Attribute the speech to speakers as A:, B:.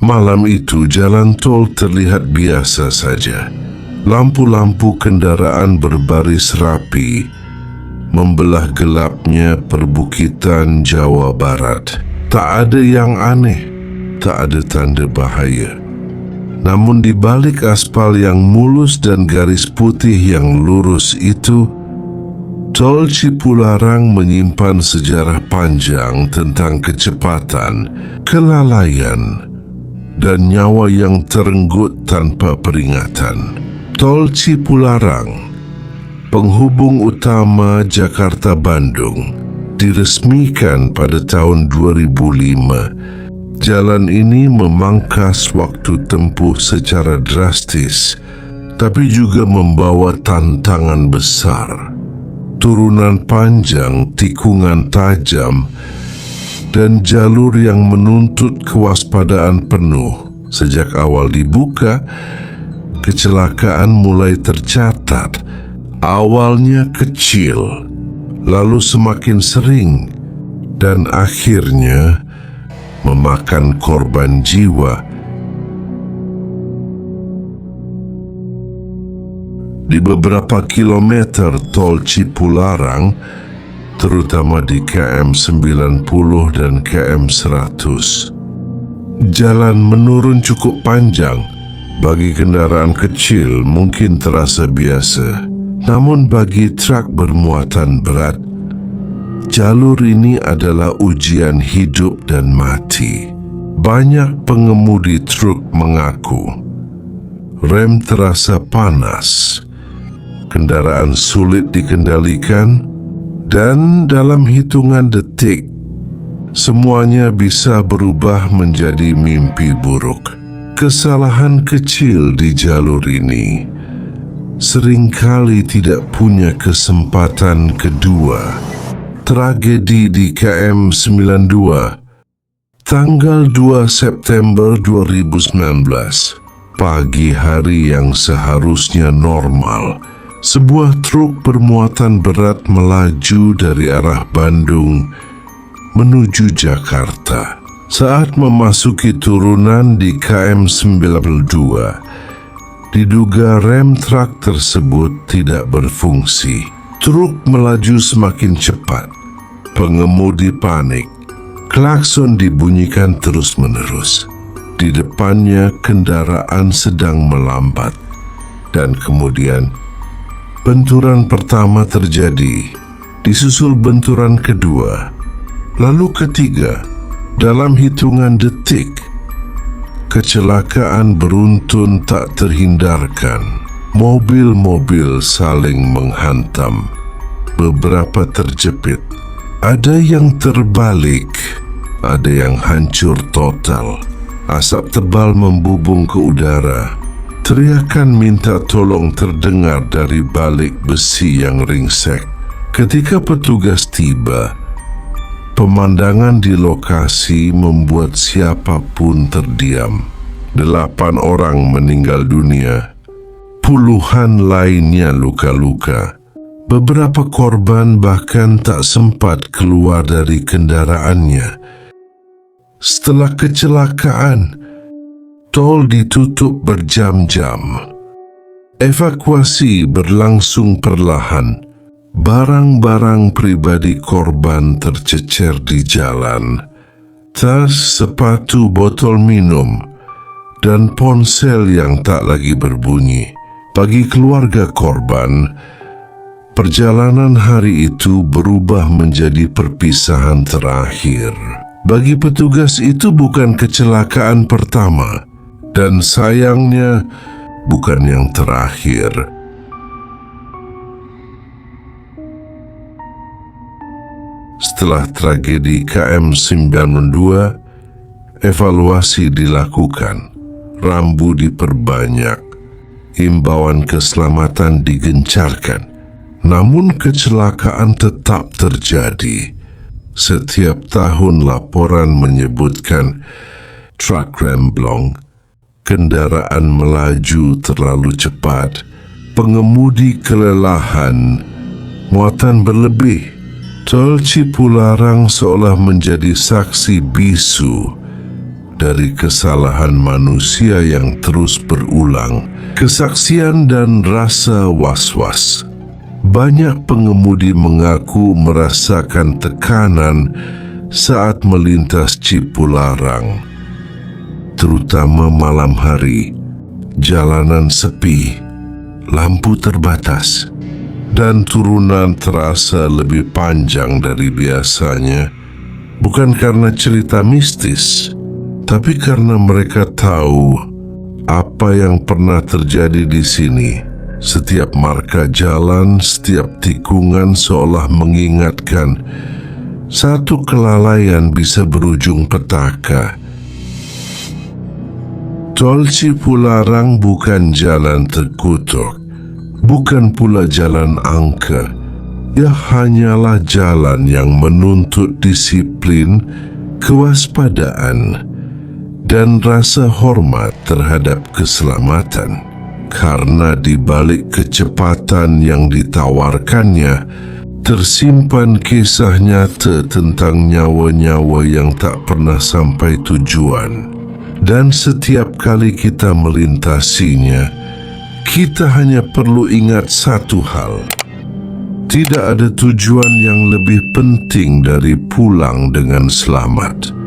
A: Malam itu jalan tol terlihat biasa saja. Lampu-lampu kendaraan berbaris rapi membelah gelapnya perbukitan Jawa Barat. Tak ada yang aneh, tak ada tanda bahaya. Namun di balik aspal yang mulus dan garis putih yang lurus itu, Tol Cipularang menyimpan sejarah panjang tentang kecepatan, kelalaian, dan nyawa yang terenggut tanpa peringatan. Tol Cipularang, penghubung utama Jakarta-Bandung, diresmikan pada tahun 2005. Jalan ini memangkas waktu tempuh secara drastis, tapi juga membawa tantangan besar. Turunan panjang, tikungan tajam, dan jalur yang menuntut kewaspadaan penuh. Sejak awal dibuka, kecelakaan mulai tercatat. Awalnya kecil, lalu semakin sering, dan akhirnya memakan korban jiwa. Di beberapa kilometer tol Cipularang, terutama di KM 90 dan KM 100. Jalan menurun cukup panjang. Bagi kendaraan kecil mungkin terasa biasa. Namun bagi truk bermuatan berat, jalur ini adalah ujian hidup dan mati. Banyak pengemudi truk mengaku rem terasa panas, kendaraan sulit dikendalikan, dan dalam hitungan detik, semuanya bisa berubah menjadi mimpi buruk. Kesalahan kecil di jalur ini seringkali tidak punya kesempatan kedua. Tragedi di KM 92, tanggal 2 September 2019, pagi hari yang seharusnya normal. Sebuah truk bermuatan berat melaju dari arah Bandung menuju Jakarta. Saat memasuki turunan di KM 92, diduga rem truk tersebut tidak berfungsi. Truk melaju semakin cepat. Pengemudi panik. Klakson dibunyikan terus-menerus. Di depannya kendaraan sedang melambat. Dan kemudian benturan pertama terjadi, disusul benturan kedua, lalu ketiga. Dalam hitungan detik, kecelakaan beruntun tak terhindarkan. Mobil-mobil saling menghantam. Beberapa terjepit. Ada yang terbalik, ada yang hancur total. Asap tebal membubung ke udara. Teriakan minta tolong terdengar dari balik besi yang ringsek. Ketika petugas tiba, pemandangan di lokasi membuat siapapun terdiam. 8 orang meninggal dunia, puluhan lainnya luka-luka. Beberapa korban bahkan tak sempat keluar dari kendaraannya. Setelah kecelakaan, tol ditutup berjam-jam. Evakuasi berlangsung perlahan. Barang-barang pribadi korban tercecer di jalan. Tas, sepatu, botol minum, dan ponsel yang tak lagi berbunyi. Bagi keluarga korban, perjalanan hari itu berubah menjadi perpisahan terakhir. Bagi petugas itu bukan kecelakaan pertama, dan sayangnya bukan yang terakhir. Setelah tragedi KM 92, evaluasi dilakukan, rambu diperbanyak, himbauan keselamatan digencarkan. Namun kecelakaan tetap terjadi. Setiap tahun laporan menyebutkan truk remblong, kendaraan melaju terlalu cepat, pengemudi kelelahan, muatan berlebih. Tol Cipularang seolah menjadi saksi bisu dari kesalahan manusia yang terus berulang, kesaksian dan rasa was-was. Banyak pengemudi mengaku merasakan tekanan saat melintas Cipularang, terutama malam hari. Jalanan sepi, lampu terbatas, dan turunan terasa lebih panjang dari biasanya. Bukan karena cerita mistis, tapi karena mereka tahu apa yang pernah terjadi di sini. Setiap marka jalan, setiap tikungan seolah mengingatkan satu kelalaian bisa berujung petaka. Tol Cipularang bukan jalan terkutuk, bukan pula jalan angker. Ia hanyalah jalan yang menuntut disiplin, kewaspadaan, dan rasa hormat terhadap keselamatan. Karena di balik kecepatan yang ditawarkannya, tersimpan kisah nyata tentang nyawa-nyawa yang tak pernah sampai tujuan. Dan setiap kali kita melintasinya, kita hanya perlu ingat satu hal. Tidak ada tujuan yang lebih penting dari pulang dengan selamat.